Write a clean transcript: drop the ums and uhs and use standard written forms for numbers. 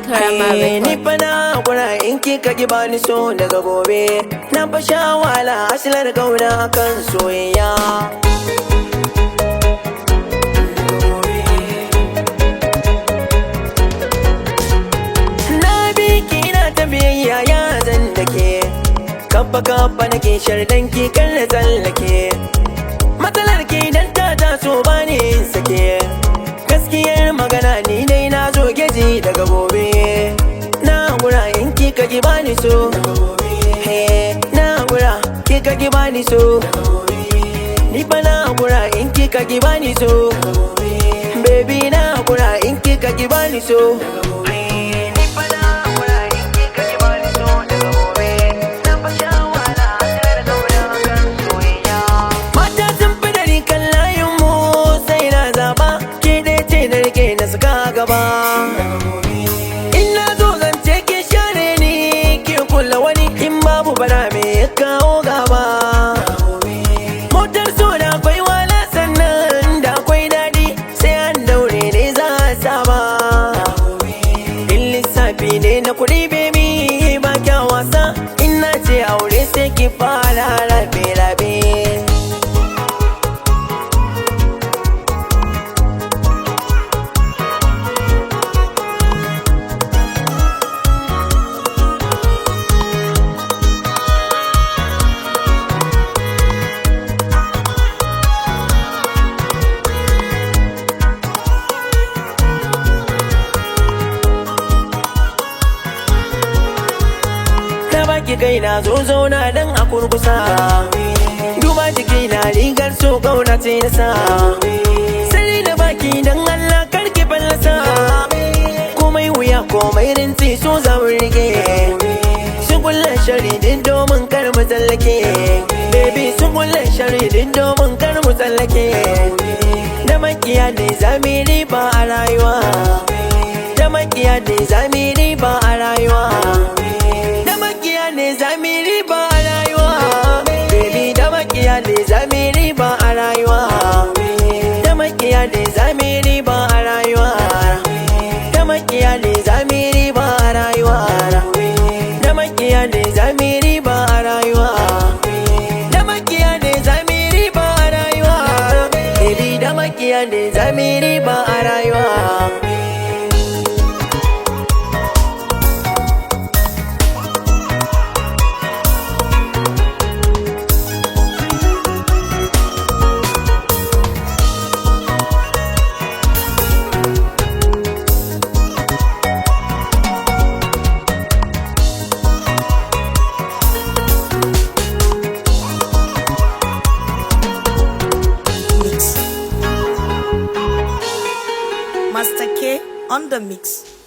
Nifa na Hakura in kika ki bani so daga gobe. Na fa sha wahala asilar kauna akan soyayya. Na bi ki ina ta biyayya ya zan dake. Kabba kabba nake shardan ki kan na tsallake. Matsalar ki dan ta taso bani sake. Gaskiyar magana ni dai na zo geji daga gobe. Na Hakura in kika ki bani so. Na Hakura kika ki bani so. Nifa na Hakura in kika ki bani so. Baby na Hakura in kika ki bani so. Ina zo zance ki share ni ki kula wani in babu bana me ya kawo gaba. Motar so da akwai wala sannan da akwai daɗi sai an daure ne za a saba. In lissafi ne na kuɗi baby ba kya wasa. Ina ce aure sai ki fara rabe-rabe. Ki kai na zo zauna dan a kurkusa. Duba jiki na rigar so kauna ce na sa. Sani da baki dan Allah karki fallasa. Komai wuya komai rinci so za mu rike. Sugullan sharidin domin kar mu tsallake. Baby sugullan sharidin domin kar mu tsallake. Da makiya ne zami riba a rayuwa. Da makiya ne zami riba a rayuwa. Ne zami riba a rayuwa. Baby da makiya ne zami riba a rayuwa. Da makiya ne zami riba a rayuwa. Da makiya ne zami riba a rayuwa. Da makiya ne zami riba a rayuwa. Da makiya ne zami riba a rayuwa. Baby da makiya ne zami riba a rayuwa. Master K on the mix.